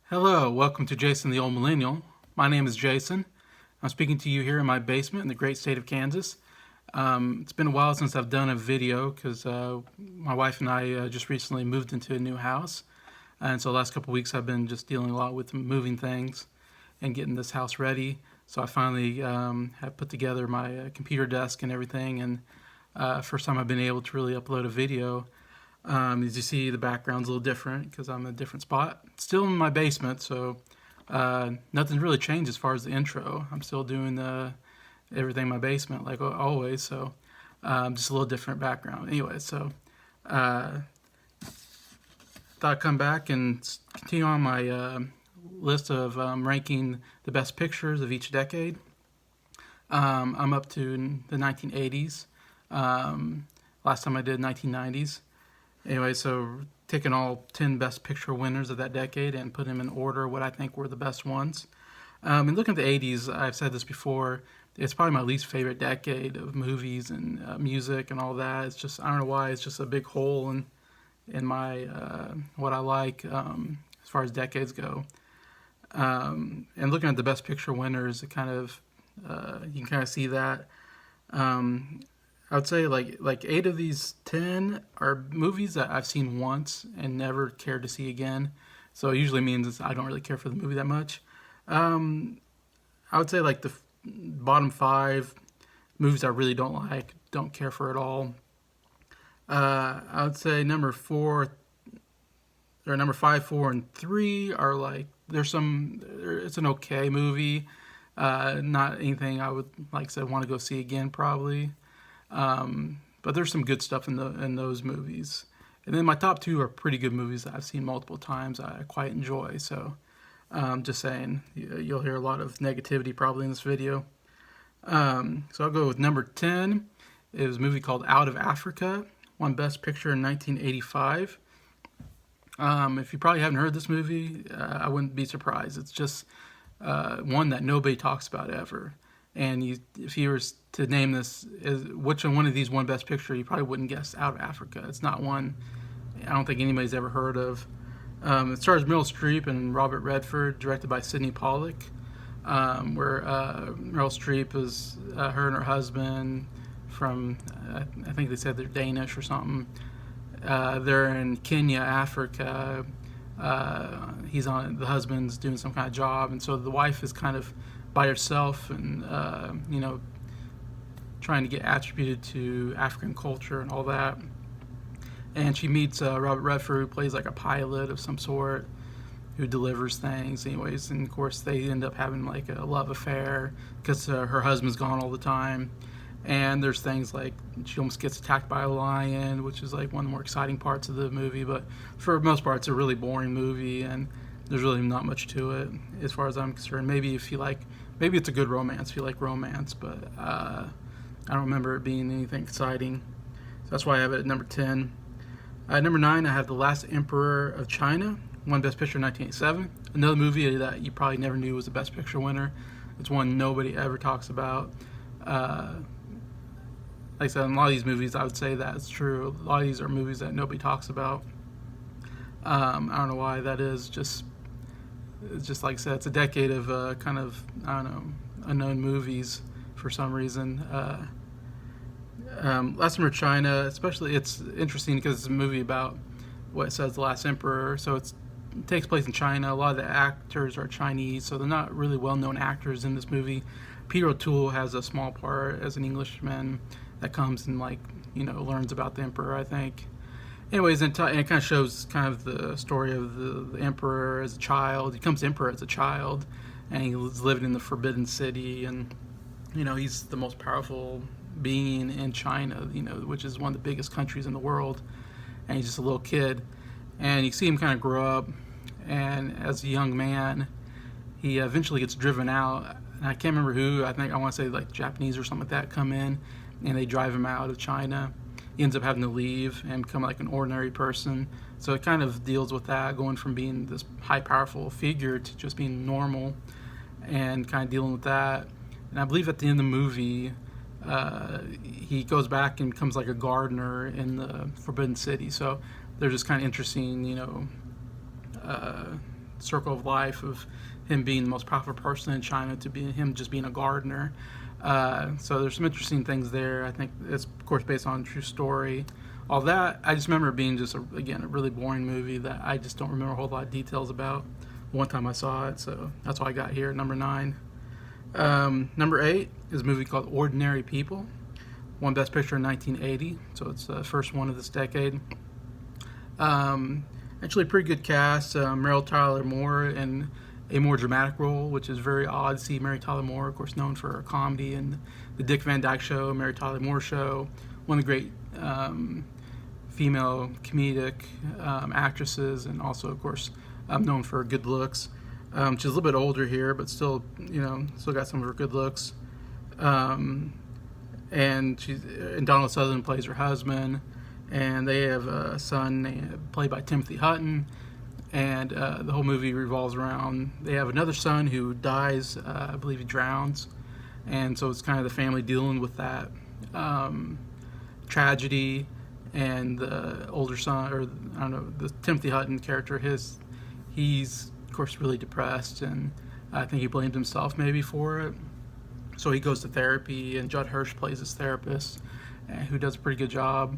Hello, welcome to Jason the Old Millennial. My name is Jason. I'm speaking to you here in my basement in the great state of Kansas. It's been a while since I've done a video because my wife and I just recently moved into a new house. And so the last couple of weeks I've been just dealing a lot with moving things and getting this house ready. So I finally have put together my computer desk and everything. And first time I've been able to really upload a video. As you see, the background's a little different because I'm in a different spot. Still in my basement, so nothing's really changed as far as the intro. I'm still doing everything in my basement like always, so just a little different background. Anyway, so thought I'd come back and continue on my list of ranking the best pictures of each decade. I'm up to the 1980s. Last time I did 1990's. Anyway, so taking all 10 best picture winners of that decade and put them in order what I think were the best ones. And looking at the 80s, I've said this before, it's probably my least favorite decade of movies and music and all that. It's just, I don't know why, it's just a big hole in my, what I like as far as decades go. And looking at the best picture winners, it kind of, you can kind of see that. I would say like 8 of these 10 are movies that I've seen once and never cared to see again. So it usually means I don't really care for the movie that much. I would say like the bottom 5 movies I really don't like, don't care for at all. I would say number 5, 4, and 3 are like it's an okay movie. Not anything I would like I said want to go see again probably. But there's some good stuff in those movies. And then my top 2 are pretty good movies that I've seen multiple times. I quite enjoy. So just saying, you'll hear a lot of negativity probably in this video. So I'll go with number 10. It was a movie called Out of Africa. Won Best Picture in 1985. If you probably haven't heard this movie, I wouldn't be surprised. It's just one that nobody talks about ever. And if you were to name this, which one of these won Best Picture, you probably wouldn't guess Out of Africa. It's not one I don't think anybody's ever heard of. It stars Meryl Streep and Robert Redford, directed by Sidney Pollack, where Meryl Streep is her and her husband from, I think they said they're Danish or something. They're in Kenya, Africa. The husband's doing some kind of job, and so the wife is kind of by herself and trying to get attributed to African culture and all that. And she meets Robert Redford, who plays like a pilot of some sort, who delivers things anyways. And of course they end up having like a love affair because her husband's gone all the time. And there's things like she almost gets attacked by a lion, which is like one of the more exciting parts of the movie. But for the most part, it's a really boring movie, and there's really not much to it as far as I'm concerned. Maybe it's a good romance if you like romance, but I don't remember it being anything exciting. So that's why I have it at number 10. Number 9, I have The Last Emperor of China. Won Best Picture in 1987. Another movie that you probably never knew was the Best Picture winner. It's one nobody ever talks about. Like I said, in a lot of these movies, I would say that's true. A lot of these are movies that nobody talks about. I don't know why that is. It's just like I said, it's a decade of kind of, I don't know, unknown movies for some reason. Last Emperor of China, especially, it's interesting because it's a movie about what it says The Last Emperor. So it takes place in China. A lot of the actors are Chinese, so they're not really well-known actors in this movie. Peter O'Toole has a small part as an Englishman that comes and learns about the emperor, I think. Anyways, and it kind of shows kind of the story of the emperor as a child. He becomes emperor as a child, and he's living in the Forbidden City, and he's the most powerful being in China, which is one of the biggest countries in the world. And he's just a little kid, and you see him kind of grow up, and as a young man, he eventually gets driven out. And I can't remember who. I want to say like Japanese or something like that come in, and they drive him out of China. He ends up having to leave and become like an ordinary person. So it kind of deals with that, going from being this high powerful figure to just being normal, and kind of dealing with that. And I believe at the end of the movie, he goes back and becomes like a gardener in the Forbidden City. So they're just kind of interesting, circle of life of him being the most popular person in China to be him just being a gardener. So there's some interesting things there. I think it's, of course, based on a true story. All that, I just remember it being just, again, a really boring movie that I just don't remember a whole lot of details about one time I saw it. So that's why I got here at number 9. Number 8 is a movie called Ordinary People. Won Best Picture in 1980, so it's the first one of this decade. Actually, a pretty good cast. Meryl Tyler Moore in a more dramatic role, which is very odd to see Mary Tyler Moore, of course, known for her comedy and the Dick Van Dyke Show, Mary Tyler Moore Show, one of the great female comedic actresses, and also, of course, known for her good looks. She's a little bit older here, but still, still got some of her good looks. And Donald Sutherland plays her husband, and they have a son played by Timothy Hutton, and the whole movie revolves around, they have another son who dies, I believe he drowns, and so it's kind of the family dealing with that tragedy, and the older son, or I don't know, the Timothy Hutton character, he's of course really depressed, and I think he blamed himself maybe for it. So he goes to therapy, and Judd Hirsch plays his therapist, who does a pretty good job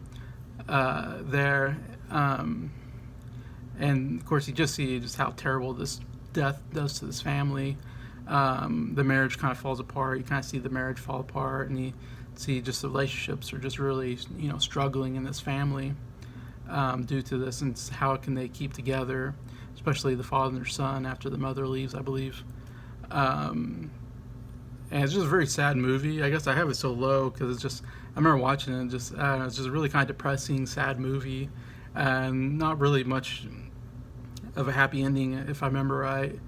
there. And of course, you just see just how terrible this death does to this family. The marriage kind of falls apart. You kind of see the marriage fall apart, and you see just the relationships are just really, struggling in this family due to this, and how can they keep together, especially the father and their son after the mother leaves, I believe. And it's just a very sad movie. I guess I have it so low because it's just, I remember watching it and just, it's just a really kind of depressing, sad movie, and not really much of a happy ending, if I remember right.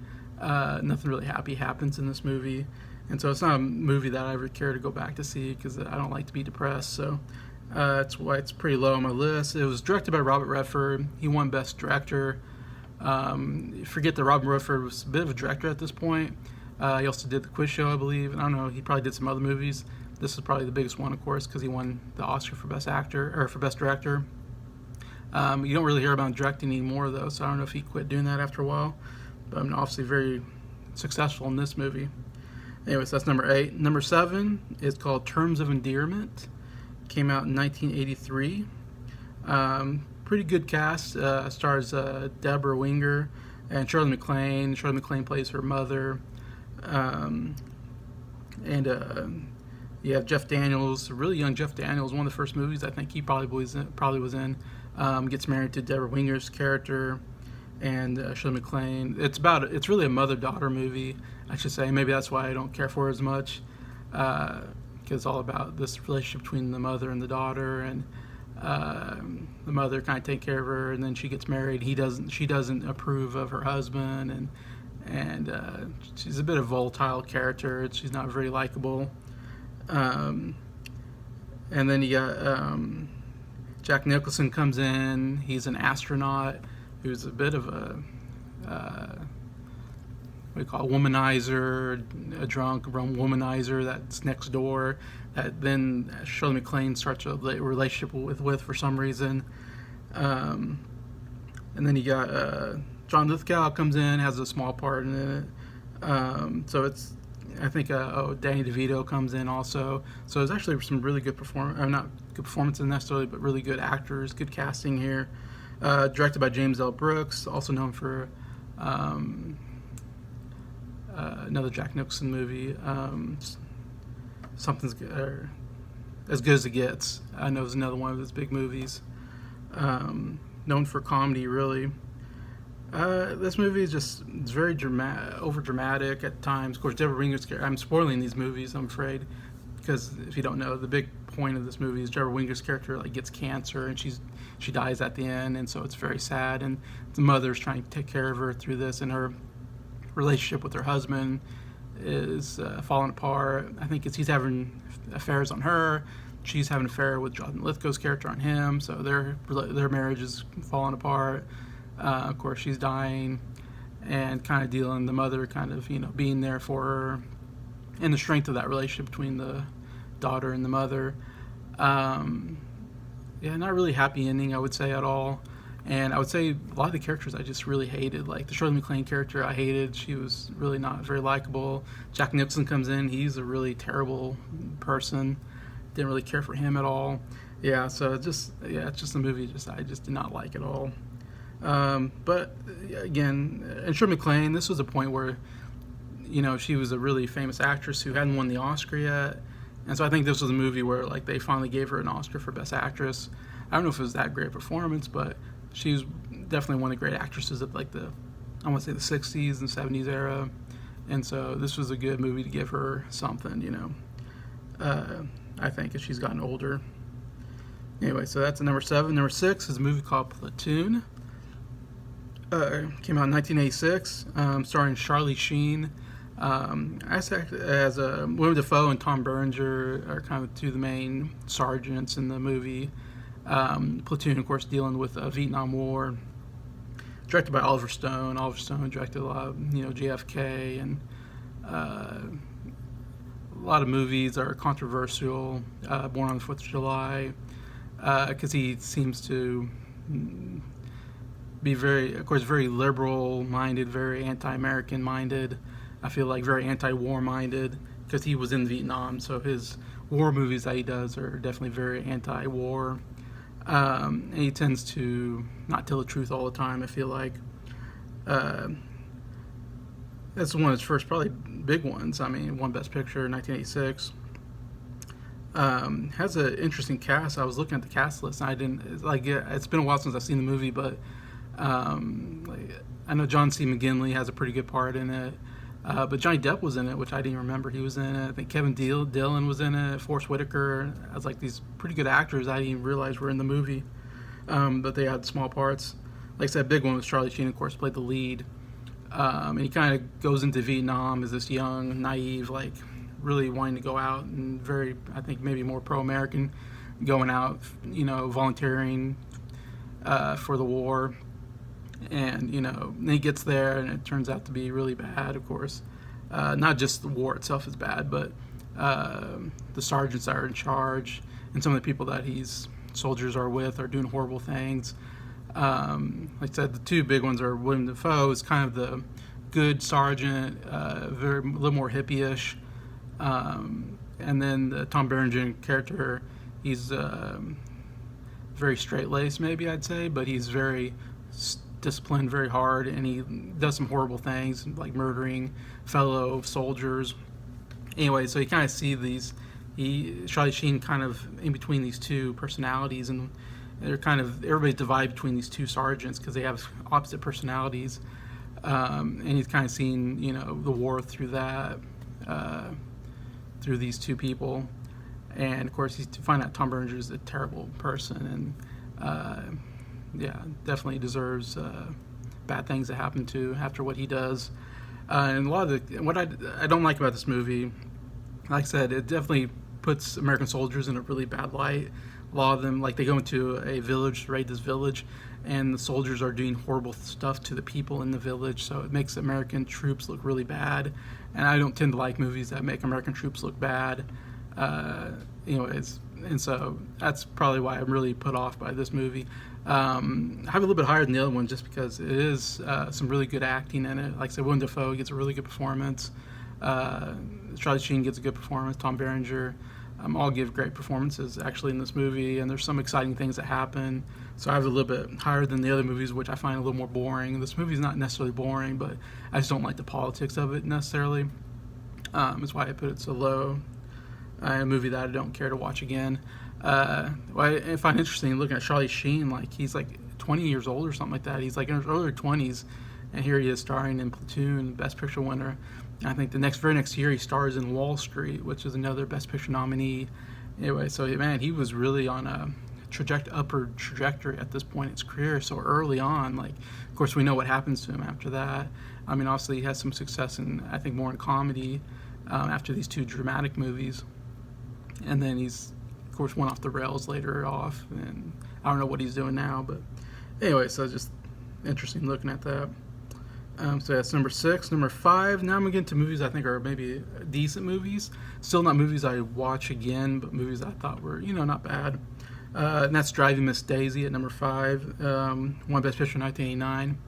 Nothing really happy happens in this movie, and so it's not a movie that I ever care to go back to see because I don't like to be depressed. So that's why it's pretty low on my list. It was directed by Robert Redford. He won Best Director. Forget that Robert Redford was a bit of a director at this point. He also did The Quiz Show, I believe. And I don't know, he probably did some other movies. This is probably the biggest one, of course, because he won the Oscar for Best Actor, or for Best Director. You don't really hear about him directing anymore, though, so I don't know if he quit doing that after a while. But I'm obviously very successful in this movie. Anyways, that's number 8. Number 7 is called Terms of Endearment. Came out in 1983. Pretty good cast. Stars Deborah Winger and Shirley MacLaine. Shirley MacLaine plays her mother. You have Jeff Daniels, a really young Jeff Daniels, one of the first movies I think he probably was in. Gets married to Deborah Winger's character, and Shirley MacLaine. It's really a mother-daughter movie, I should say. Maybe that's why I don't care for it as much, because it's all about this relationship between the mother and the daughter, and the mother kind of takes care of her, and then she gets married. She doesn't approve of her husband, and she's a bit of a volatile character. She's not very likable. And then you got Jack Nicholson comes in. He's an astronaut who's a bit of a what do you call it, womanizer, a drunk womanizer that's next door. That then Shirley MacLaine starts a relationship with for some reason. And then you got John Lithgow comes in, has a small part in it. So it's, I think, Danny DeVito comes in also. So there's actually some really good not good performances necessarily, but really good actors, good casting here. Directed by James L. Brooks, also known for another Jack Nicholson movie, Something's Good, As Good as It Gets. I know is another one of his big movies. Known for comedy, really. This movie it's very over dramatic at times. Of course, Deborah Winger's character. I'm spoiling these movies, I'm afraid, because if you don't know, the big point of this movie is Deborah Winger's character gets cancer, and she dies at the end, and so it's very sad. And the mother's trying to take care of her through this, and her relationship with her husband is falling apart. I think he's having affairs on her. She's having an affair with John Lithgow's character on him. So their marriage is falling apart. Of course, she's dying, and kind of dealing, the mother kind of being there for her, and the strength of that relationship between the daughter and the mother. Not really happy ending, I would say, at all. And I would say a lot of the characters I just really hated. Like the Shirley MacLaine character I hated. She was really not very likable. Jack Nicholson comes in. He's a really terrible person. Didn't really care for him at all. Yeah, so it's just a movie I just did not like at all. But again, and Shirley MacLaine, this was a point where, she was a really famous actress who hadn't won the Oscar yet. And so I think this was a movie where like they finally gave her an Oscar for Best Actress. I don't know if it was that great a performance, but she was definitely one of the great actresses of like I want to say the 60s and 70s era. And so this was a good movie to give her something, I think, as she's gotten older. Anyway, so that's number 7. Number 6 is a movie called Platoon. Came out in 1986, starring Charlie Sheen. As Willem Dafoe and Tom Berenger are kind of two of the main sergeants in the movie. Platoon, of course, dealing with the Vietnam War. Directed by Oliver Stone. Oliver Stone directed a lot of, JFK, and a lot of movies are controversial. Born on the 4th of July, because he seems to be very liberal-minded, very anti-American minded. I feel like very anti-war minded because he was in Vietnam, so his war movies that he does are definitely very anti-war. And he tends to not tell the truth all the time, I feel like. That's one of his first probably big ones. I mean, won Best Picture in 1986. Has an interesting cast. I was looking at the cast list, and I didn't like it. It's been a while since I've seen the movie, but I know John C. McGinley has a pretty good part in it. But Johnny Depp was in it, which I didn't remember he was in it. I think Kevin Dillon was in it. Forrest Whitaker. I was like, these pretty good actors I didn't even realize were in the movie. But they had small parts. Like I said, big one was Charlie Sheen, of course, played the lead. And he kind of goes into Vietnam as this young, naive, like really wanting to go out and very, I think maybe more pro-American, going out, volunteering for the war. And, then he gets there and it turns out to be really bad, of course. Not just the war itself is bad, but the sergeants that are in charge and some of the people that soldiers are with are doing horrible things. Like I said, the two big ones are Willem Dafoe is kind of the good sergeant, a little more hippie-ish. And then the Tom Berenger character, he's very straight-laced, maybe I'd say, but he's very disciplined, very hard, and he does some horrible things like murdering fellow soldiers. Anyway, so you kind of see Charlie Sheen kind of in between these two personalities, and they're kind of everybody's divided between these two sergeants because they have opposite personalities. And he's kind of seen the war through that, through these two people, and of course he's to find out Tom Berenger is a terrible person, and definitely deserves bad things that happen to after what he does. And a lot of what I don't like about this movie, like I said, it definitely puts American soldiers in a really bad light. A lot of them, like they go into a village to raid this village, and the soldiers are doing horrible stuff to the people in the village, so it makes American troops look really bad. And I don't tend to like movies that make American troops look bad. And so that's probably why I'm really put off by this movie. I have a little bit higher than the other one just because it is some really good acting in it. Like I said, Willem Dafoe gets a really good performance. Charlie Sheen gets a good performance. Tom Berenger, all give great performances actually in this movie, and there's some exciting things that happen. So I have a little bit higher than the other movies, which I find a little more boring. This movie's not necessarily boring, but I just don't like the politics of it necessarily. That's why I put it so low. A movie that I don't care to watch again. What I find interesting looking at Charlie Sheen, like he's like 20 years old or something like that. He's like in his early 20s, and here he is starring in Platoon, Best Picture winner. And I think the very next year he stars in Wall Street, which is another Best Picture nominee. Anyway, so man, he was really on a upward trajectory at this point in his career so early on. Like, of course, we know what happens to him after that. I mean, obviously he has some success I think more in comedy after these two dramatic movies. And then he's, of course, went off the rails later off, and I don't know what he's doing now, but anyway, so just interesting looking at that. So that's number 6. Number 5, now I'm going to get into movies I think are maybe decent movies. Still not movies I watch again, but movies I thought were, not bad. And that's Driving Miss Daisy at number 5. Won Best Picture in 1989.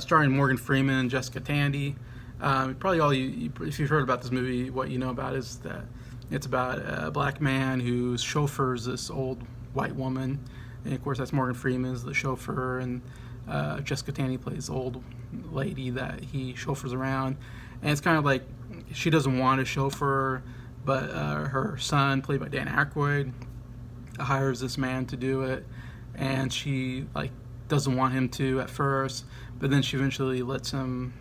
Starring Morgan Freeman and Jessica Tandy. Probably if you've heard about this movie, what you know about is that it's about a black man who chauffeurs this old white woman. And of course, that's Morgan Freeman is the chauffeur, and Jessica Tandy plays the old lady that he chauffeurs around. And it's kind of like she doesn't want a chauffeur, but her son, played by Dan Aykroyd, hires this man to do it, and she doesn't want him to at first, but then she eventually lets him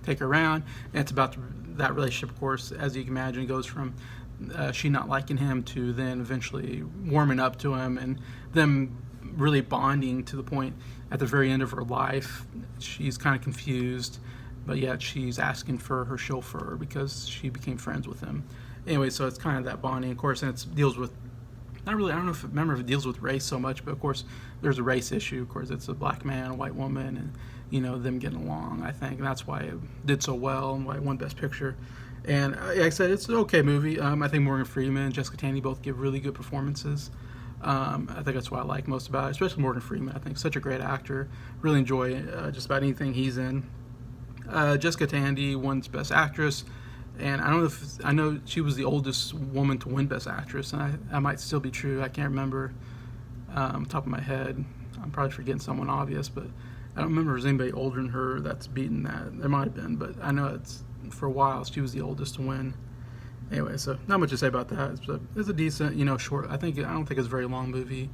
take her around. And it's about that relationship, of course, as you can imagine, goes from she not liking him to then eventually warming up to him, and them really bonding to the point at the very end of her life she's kind of confused, but yet she's asking for her chauffeur because she became friends with him. Anyway, so it's kind of that bonding, of course, and it deals with not really, I don't know if it deals with race so much, but of course there's a race issue. Of course, it's a black man, a white woman, and them getting along, I think, and that's why it did so well and why it won Best Picture. And like I said, it's an okay movie. I think Morgan Freeman and Jessica Tandy both give really good performances. I think that's what I like most about it, especially Morgan Freeman. I think such a great actor. Really enjoy just about anything he's in. Jessica Tandy won Best Actress, and I know she was the oldest woman to win Best Actress, and I might still be true. I can't remember top of my head. I'm probably forgetting someone obvious, but I don't remember if there's anybody older than her that's beaten that. There might have been, but I know for a while she was the oldest to win. Anyway, so not much to say about that. It's a decent, short. I don't think it's a very long movie.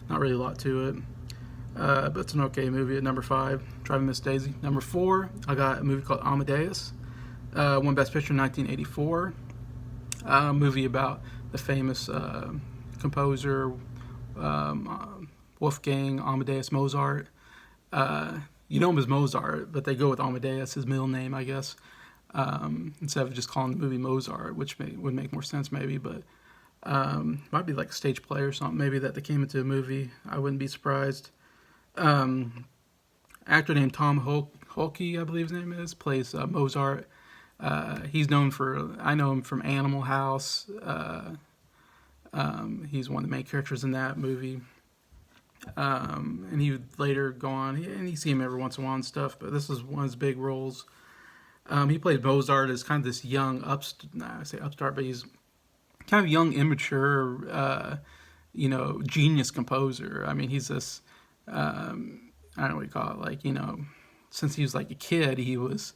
Not really a lot to it. But it's an okay movie at number 5, Driving Miss Daisy. Number 4, I got a movie called Amadeus. Won Best Picture in 1984. A movie about the famous composer Wolfgang Amadeus Mozart. You know him as Mozart, but they go with Amadeus, his middle name, I guess, instead of just calling the movie Mozart, which would make more sense maybe, but might be like a stage play or something, maybe that they came into a movie. I wouldn't be surprised. Actor named Tom Hulke, I believe his name is, plays Mozart. He's known I know him from Animal House. He's one of the main characters in that movie. And he would later go on, and you see him every once in a while and stuff, but this is one of his big roles. He played Mozart as kind of this young I say upstart, but he's kind of young, immature, genius composer. I mean, he's this, I don't know what you call it, since he was like a kid, he was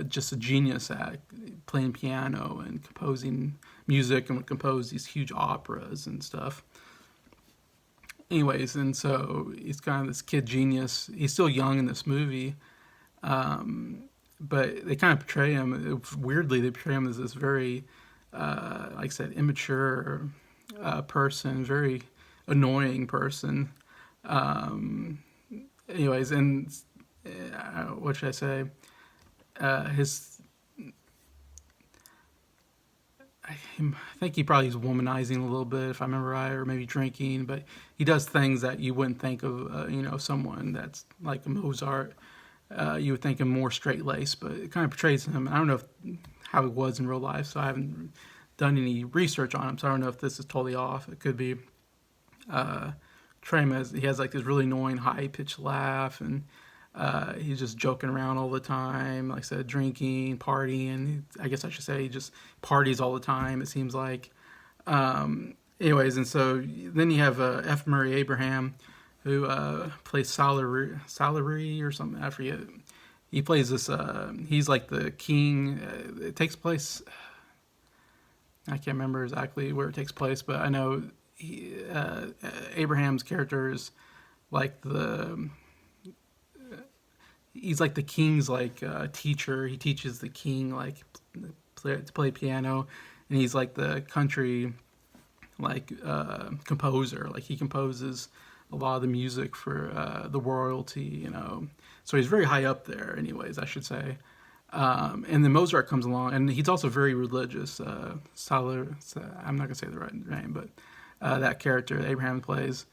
just a genius at playing piano and composing music, and would compose these huge operas and stuff. Anyways, and so he's kind of this kid genius. He's still young in this movie, but they kind of portray him, weirdly, they portray him as this very, like I said, immature person, very annoying person. Anyways, and what should I say? I think he probably is womanizing a little bit, if I remember right, or maybe drinking, but he does things that you wouldn't think of, someone that's like a Mozart. You would think him more straight-laced, but it kind of portrays him. I don't know how he was in real life, so I haven't done any research on him, so I don't know if this is totally off. It could be portray him as he has like this really annoying high-pitched laugh, and he's just joking around all the time, like I said, drinking, partying. I guess I should say he just parties all the time, it seems like. Anyways, and so then you have F. Murray Abraham, who plays Salary or something, I forget. He plays this, he's like the king. It takes place, I can't remember exactly where it takes place, but I know Abraham's character is like he's like the king's teacher. He teaches the king to play piano, and he's like the country composer. Like he composes a lot of the music for the royalty, So he's very high up there, anyways, I should say. And then Mozart comes along, and he's also very religious. I'm not gonna say the right name, but that character that Abraham plays,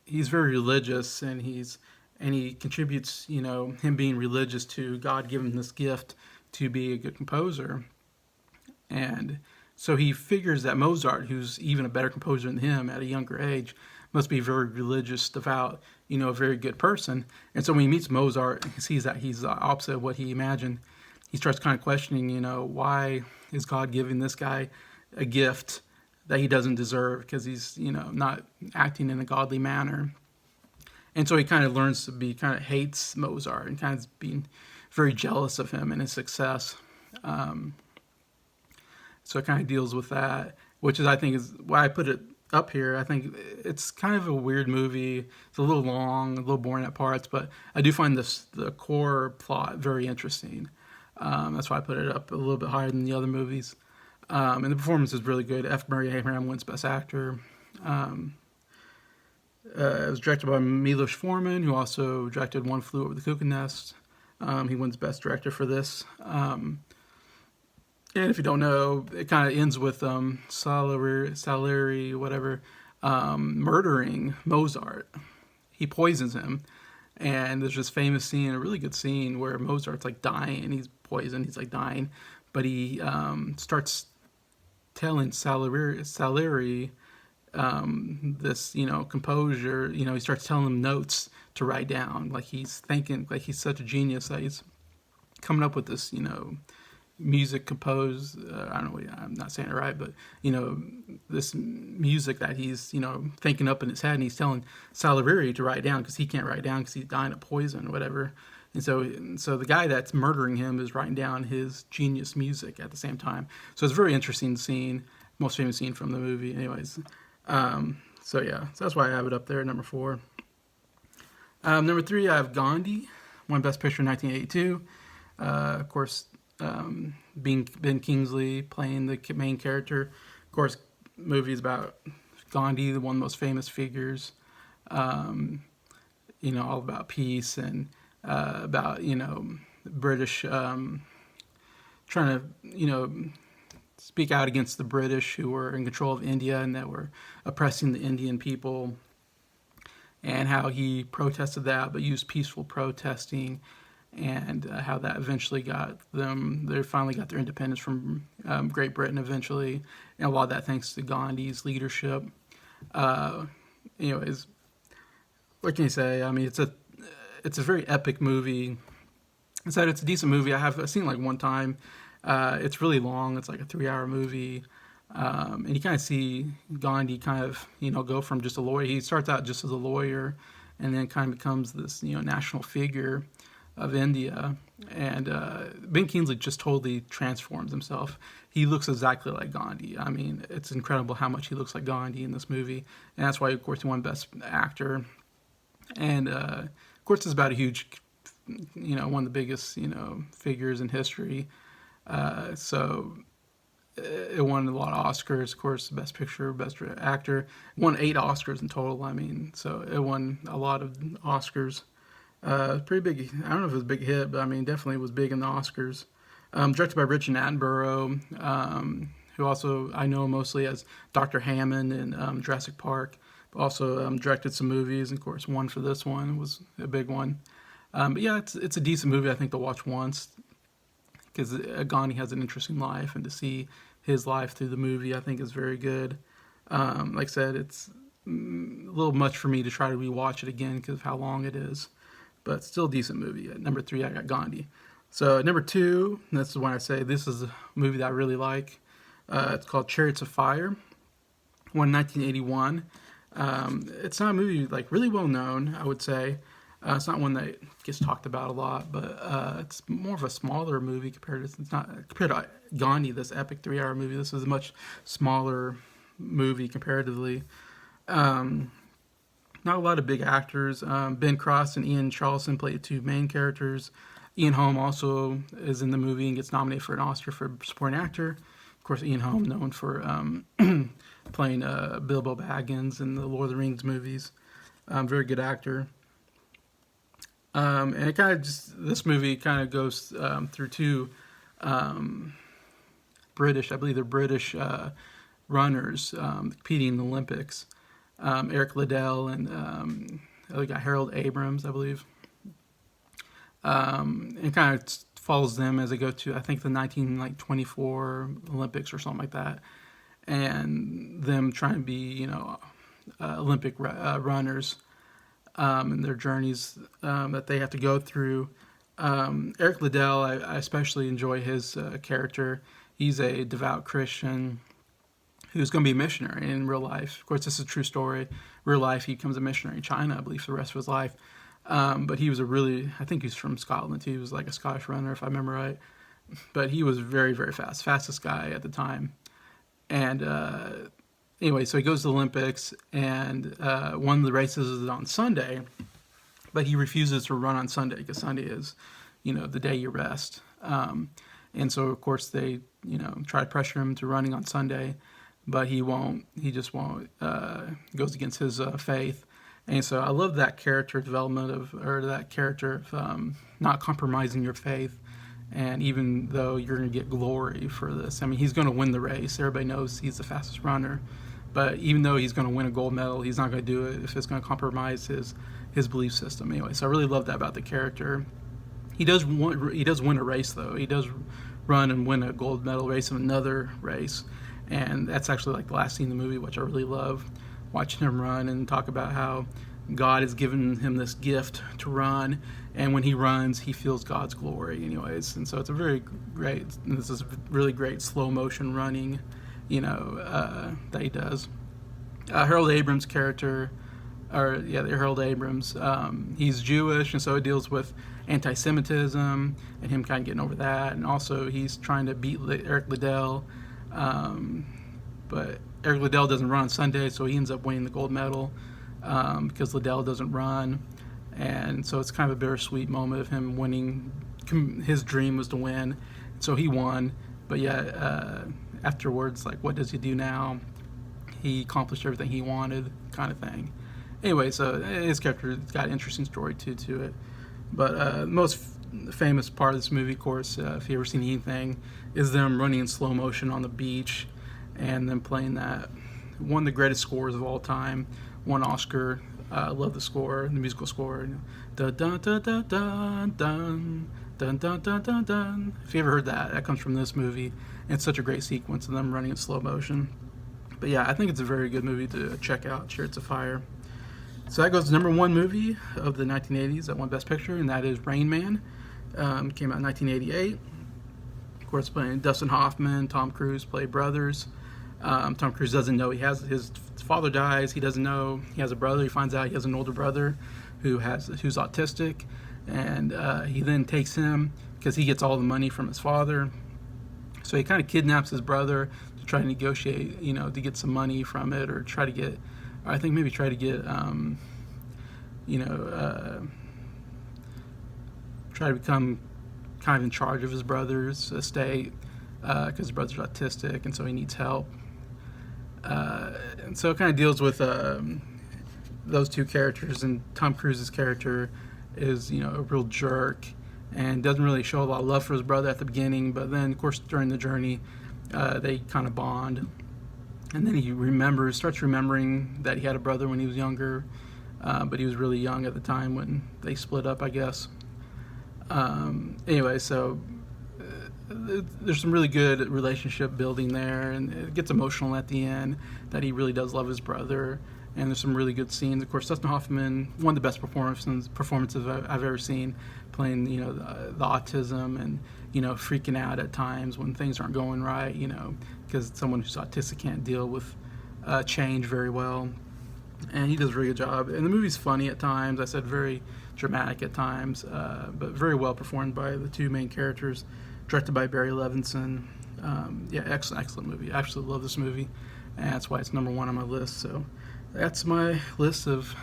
he's very religious, and he contributes, him being religious to God giving him this gift to be a good composer. And So he figures that Mozart, who's even a better composer than him at a younger age, must be very religious, devout, a very good person. And so when he meets Mozart and sees that he's the opposite of what he imagined, he starts kind of questioning, why is God giving this guy a gift that he doesn't deserve because he's, not acting in a godly manner. And so he kind of learns to kind of hates Mozart and kind of being very jealous of him and his success. So it kind of deals with that, which is, I think, is why I put it up here. I think it's kind of a weird movie. It's a little long, a little boring at parts, but I do find the core plot very interesting. That's why I put it up a little bit higher than the other movies. And the performance is really good. F. Murray Abraham wins Best Actor. It was directed by Milos Forman, who also directed One Flew Over the Cuckoo Nest. He wins Best Director for this. And if you don't know, it kind of ends with Salieri, whatever, murdering Mozart. He poisons him. And there's this famous scene, a really good scene, where Mozart's like dying. He's poisoned, he's like dying. But he starts telling Salieri this, composure, he starts telling him notes to write down. Like he's thinking, like he's such a genius that he's coming up with this, music composed, I don't know, I'm not saying it right, but, this music that he's, thinking up in his head, and he's telling Salieri to write down because he can't write down because he's dying of poison or whatever. And so the guy that's murdering him is writing down his genius music at the same time. So it's a very interesting scene, most famous scene from the movie anyways. So that's why I have it up there, number 4. Number 3, I have Gandhi, won Best Picture in 1982. Of course, Ben Kingsley playing the main character. Of course, movie is about Gandhi, one of the most famous figures, all about peace and about, British trying to, speak out against the British who were in control of India and that were oppressing the Indian people, and how he protested that but used peaceful protesting, and how that eventually they finally got their independence from Great Britain eventually, and a lot of that thanks to Gandhi's leadership. Anyways, what can you say? I mean, it's a very epic movie. I said it's a decent movie. I've seen it like one time. It's really long. It's like a 3-hour movie. And you kind of see Gandhi kind of, go from just a lawyer. He starts out just as a lawyer and then kind of becomes this, national figure of India. And Ben Kingsley just totally transforms himself. He looks exactly like Gandhi. I mean, it's incredible how much he looks like Gandhi in this movie. And that's why, of course, he won Best Actor. And, of course, it's about a huge, one of the biggest, figures in history. So it won a lot of Oscars, of course, Best Picture, Best Actor. It won 8 Oscars in total, I mean, so it won a lot of Oscars. Pretty big, I don't know if it was a big hit, but I mean, definitely was big in the Oscars. Directed by Richard Attenborough, who also I know mostly as Dr. Hammond in Jurassic Park, but also directed some movies, and of course, one for this one was a big one. But yeah, it's a decent movie, I think, to watch once, because Gandhi has an interesting life, and to see his life through the movie, I think, is very good. Like I said, it's a little much for me to try to rewatch it again because of how long it is, but still a decent movie. At number 3, I got Gandhi. So at number 2, this is when I say this is a movie that I really like. It's called Chariots of Fire, won in 1981. It's not a movie like really well known, I would say. It's not one that gets talked about a lot, but it's more of a smaller movie compared to Gandhi, this epic 3-hour movie. This is a much smaller movie comparatively. Not a lot of big actors. Ben Cross and Ian Charleson play the 2 main characters. Ian Holm also is in the movie and gets nominated for an Oscar for supporting actor. Of course, Ian Holm known for playing Bilbo Baggins in the Lord of the Rings movies. Very good actor. And it kind of this movie kind of goes through 2 British, I believe they're British runners competing in the Olympics. Eric Liddell and we got Harold Abrams, I believe. And kind of follows them as they go to, I think, the 1924 Olympics or something like that, and them trying to be, Olympic runners, and their journeys that they have to go through. Eric Liddell, I especially enjoy his character. He's a devout Christian who's going to be a missionary in real life. Of course, this is a true story. Real life, he becomes a missionary in China, I believe, for the rest of his life. But he was I think he's from Scotland. He was like a Scottish runner, if I remember right. But he was very, very fast. Fastest guy at the time. And anyway, so he goes to the Olympics, and one of the races is on Sunday. But he refuses to run on Sunday because Sunday is, the day you rest. And so, of course, they, try to pressure him to running on Sunday. But he won't. He just won't. Goes against his faith. And so I love that character development that character of not compromising your faith. And even though you're going to get glory for this, I mean, he's going to win the race. Everybody knows he's the fastest runner. But even though he's going to win a gold medal, he's not going to do it if it's going to compromise his belief system. Anyway, so I really love that about the character. He does win a race, though. He does run and win a gold medal race in another race. And that's actually like the last scene in the movie, which I really love, watching him run and talk about how God has given him this gift to run, and when he runs, he feels God's glory anyways. And so it's a this is really great slow motion running, that he does. Harold Abrams' character, Harold Abrams, he's Jewish, and so it deals with anti-Semitism and him kind of getting over that, and also he's trying to beat Eric Liddell, but Eric Liddell doesn't run on Sunday, so he ends up winning the gold medal because Liddell doesn't run. And so it's kind of a bittersweet moment of him winning. His dream was to win, so he won. But afterwards, like, what does he do now? He accomplished everything he wanted, kind of thing. Anyway, so his character's got an interesting story to it. But the most famous part of this movie, of course, if you've ever seen anything, is them running in slow motion on the beach and then playing that. One of the greatest scores of all time, won Oscar. I love the score, the musical score. Dun dun dun dun dun dun dun dun dun dun dun. If you ever heard that, that comes from this movie. And it's such a great sequence of them running in slow motion. But yeah, I think it's a very good movie to check out. Chariots of Fire. So that goes to number one movie of the 1980s that won Best Picture, and that is Rain Man. Came out in 1988. Of course, playing Dustin Hoffman, Tom Cruise play brothers. Tom Cruise doesn't know his father dies. He doesn't know he has a brother. He finds out he has an older brother who's autistic, and he then takes him because he gets all the money from his father. So he kind of kidnaps his brother to try to negotiate, to get some money from it, or try to get try to become kind of in charge of his brother's estate because his brother's autistic, and so he needs help. And so it kind of deals with those two characters, and Tom Cruise's character is, a real jerk and doesn't really show a lot of love for his brother at the beginning, but then, of course, during the journey, they kind of bond. And then he starts remembering that he had a brother when he was younger, but he was really young at the time when they split up, I guess. Anyway, so there's some really good relationship building there, and it gets emotional at the end that he really does love his brother, and there's some really good scenes. Of course, Dustin Hoffman, one of the best performances I've ever seen, playing the autism and freaking out at times when things aren't going right, because someone who's autistic can't deal with change very well, and he does a very good job. And the movie's funny at times. I said very dramatic at times, but very well performed by the two main characters. Directed by Barry Levinson. Excellent movie. I absolutely love this movie, and that's why it's number one on my list. So that's my list of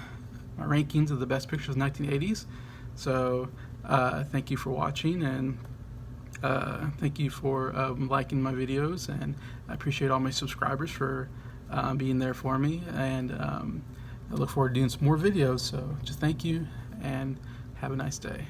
my rankings of the best pictures of the 1980s. So thank you for watching, and thank you for liking my videos, and I appreciate all my subscribers for being there for me, and I look forward to doing some more videos. So just thank you, and have a nice day.